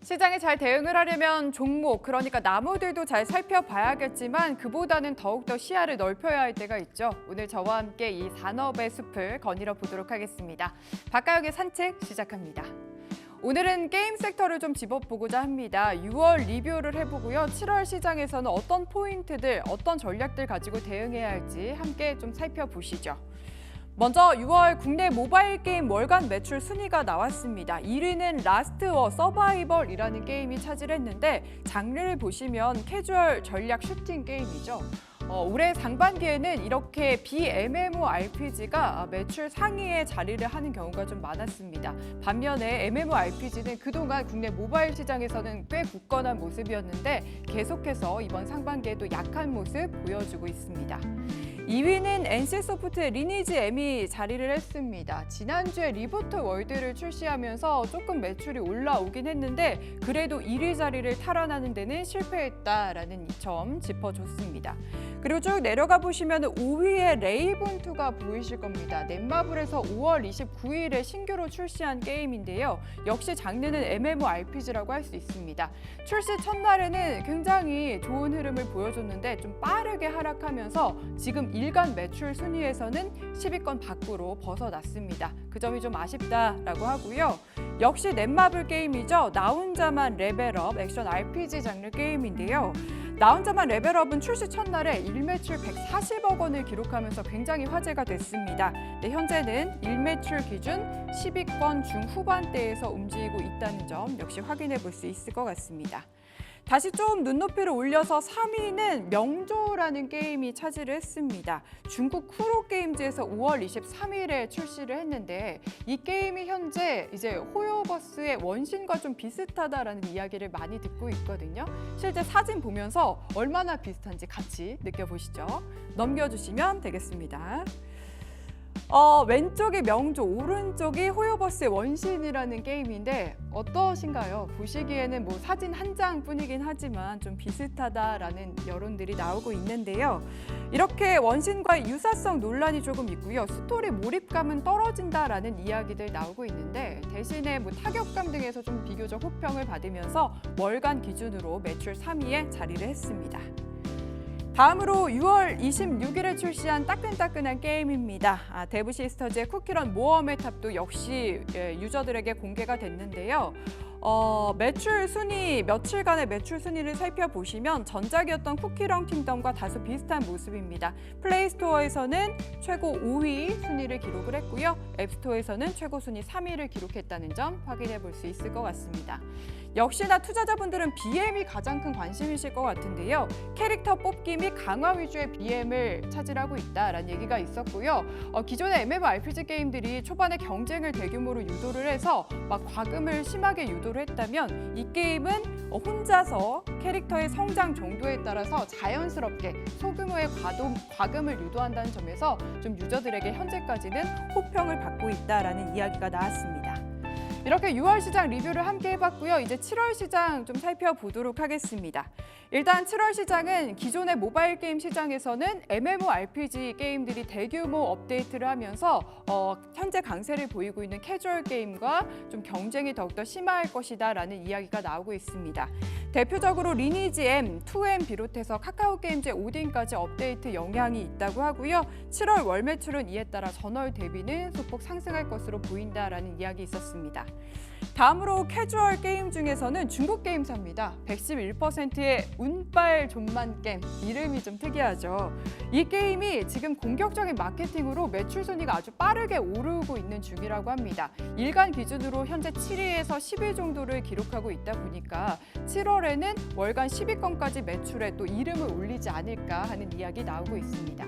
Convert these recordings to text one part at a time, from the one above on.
시장에 잘 대응을 하려면 종목, 그러니까 나무들도 잘 살펴봐야겠지만 그보다는 더욱더 시야를 넓혀야 할 때가 있죠. 오늘 저와 함께 이 산업의 숲을 거닐어 보도록 하겠습니다. 박가영의 산책 시작합니다. 오늘은 게임 섹터를 좀 짚어보고자 합니다. 6월 리뷰를 해보고요. 7월 시장에서는 어떤 포인트들, 어떤 전략들 가지고 대응해야 할지 함께 좀 살펴보시죠. 먼저 6월 국내 모바일 게임 월간 매출 순위가 나왔습니다. 1위는 라스트워 서바이벌이라는 게임이 차지했는데 장르를 보시면 캐주얼 전략 슈팅 게임이죠. 올해 상반기에는 이렇게 BMMORPG가 매출 상위에 자리를 하는 경우가 좀 많았습니다. 반면에 MMORPG는 그동안 국내 모바일 시장에서는 꽤 굳건한 모습이었는데 계속해서 이번 상반기에도 약한 모습 보여주고 있습니다. 2위는 NC소프트 리니지 M이 자리를 했습니다. 지난주에 리부트 월드를 출시하면서 조금 매출이 올라오긴 했는데 그래도 1위 자리를 탈환하는 데는 실패했다라는 점 짚어줬습니다. 그리고 쭉 내려가 보시면 5위에 레이븐2가 보이실 겁니다. 넷마블에서 5월 29일에 신규로 출시한 게임인데요. 역시 장르는 MMORPG라고 할 수 있습니다. 출시 첫날에는 굉장히 좋은 흐름을 보여줬는데 좀 빠르게 하락하면서 지금 일간 매출 순위에서는 10위권 밖으로 벗어났습니다. 그 점이 좀 아쉽다라고 하고요. 역시 넷마블 게임이죠. 나 혼자만 레벨업 액션 RPG 장르 게임인데요. 나 혼자만 레벨업은 출시 첫날에 일매출 140억 원을 기록하면서 굉장히 화제가 됐습니다. 네, 현재는 일매출 기준 10위권 중후반대에서 움직이고 있다는 점 역시 확인해 볼 수 있을 것 같습니다. 다시 좀 눈높이를 올려서 3위는 명조라는 게임이 차지를 했습니다. 중국 쿠로게임즈에서 5월 23일에 출시를 했는데 이 게임이 현재 이제 호요버스의 원신과 좀 비슷하다라는 이야기를 많이 듣고 있거든요. 실제 사진 보면서 얼마나 비슷한지 같이 느껴보시죠. 넘겨주시면 되겠습니다. 왼쪽이 명조, 오른쪽이 호요버스의 원신이라는 게임인데 어떠신가요? 보시기에는 뭐 사진 한 장뿐이긴 하지만 좀 비슷하다라는 여론들이 나오고 있는데요. 이렇게 원신과의 유사성 논란이 조금 있고요. 스토리 몰입감은 떨어진다라는 이야기들 나오고 있는데 대신에 뭐 타격감 등에서 좀 비교적 호평을 받으면서 월간 기준으로 매출 3위에 자리를 했습니다. 다음으로 6월 26일에 출시한 따끈따끈한 게임입니다. 데브시스터즈의 쿠키런 모험의 탑도 역시 유저들에게 공개가 됐는데요. 매출 순위, 며칠간의 매출 순위를 살펴보시면 전작이었던 쿠키런 킹덤과 다소 비슷한 모습입니다. 플레이스토어에서는 최고 5위 순위를 기록을 했고요. 앱스토어에서는 최고 순위 3위를 기록했다는 점 확인해 볼 수 있을 것 같습니다. 역시나 투자자분들은 BM이 가장 큰 관심이실 것 같은데요. 캐릭터 뽑기 및 강화 위주의 BM을 차지하고 있다라는 얘기가 있었고요. 기존의 MMORPG 게임들이 초반에 경쟁을 대규모로 유도를 해서 막 과금을 심하게 유도를 했다면 이 게임은 혼자서 캐릭터의 성장 정도에 따라서 자연스럽게 소규모의 과금을 유도한다는 점에서 좀 유저들에게 현재까지는 호평을 받고 있다라는 이야기가 나왔습니다. 이렇게 6월 시장 리뷰를 함께 해봤고요. 이제 7월 시장 좀 살펴보도록 하겠습니다. 일단 7월 시장은 기존의 모바일 게임 시장에서는 MMORPG 게임들이 대규모 업데이트를 하면서 현재 강세를 보이고 있는 캐주얼 게임과 좀 경쟁이 더욱더 심화할 것이다라는 이야기가 나오고 있습니다. 대표적으로 리니지 M, 2M 비롯해서 카카오 게임즈의 오딘까지 업데이트 영향이 있다고 하고요. 7월 월 매출은 이에 따라 전월 대비는 소폭 상승할 것으로 보인다라는 이야기 있었습니다. 다음으로 캐주얼 게임 중에서는 중국 게임사입니다. 111%의 운빨 존만 게임, 이름이 좀 특이하죠. 이 게임이 지금 공격적인 마케팅으로 매출 순위가 아주 빠르게 오르고 있는 중이라고 합니다. 일간 기준으로 현재 7위에서 10위 정도를 기록하고 있다 보니까 7월에는 월간 10위권까지 매출에 또 이름을 올리지 않을까 하는 이야기 나오고 있습니다.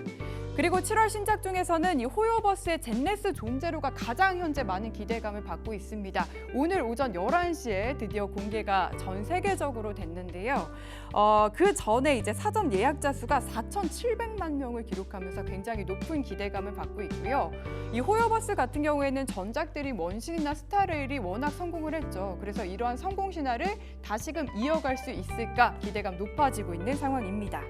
그리고 7월 신작 중에서는 이 호요버스의 젠네스 존제로가 가장 현재 많은 기대감을 받고 있습니다. 오늘 오전 11시에 드디어 공개가 전 세계적으로 됐는데요. 그 전에 이제 사전 예약자 수가 4,700만 명을 기록하면서 굉장히 높은 기대감을 받고 있고요. 이 호요버스 같은 경우에는 전작들이 원신이나 스타레일이 워낙 성공을 했죠. 그래서 이러한 성공 신화를 다시금 이어갈 수 있을까 기대감 높아지고 있는 상황입니다.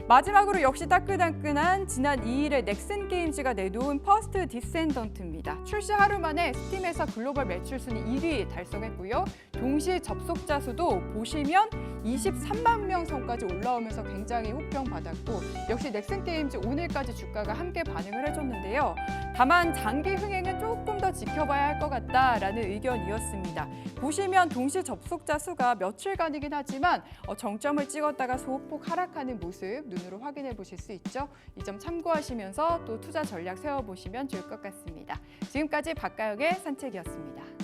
마지막으로 역시 따끈따끈한 지난 2일에 넥슨 게임즈가 내놓은 퍼스트 디센던트입니다. 출시 하루 만에 스팀에서 글로벌 매출 순위 1위 달성했고요. 동시 접속자 수도 보시면 23만 명 선까지 올라오면서 굉장히 호평받았고 역시 넥슨 게임즈 오늘까지 주가가 함께 반응을 해줬는데요. 다만 장기 흥행은 조금 더 지켜봐야 할 것 같다라는 의견이었습니다. 보시면 동시 접속자 수가 며칠간이긴 하지만 정점을 찍었다가 소폭 하락하는 모습 눈으로 확인해 보실 수 있죠. 이 점 참고하시면서 또 투자 전략 세워보시면 좋을 것 같습니다. 지금까지 박가영의 산책이었습니다.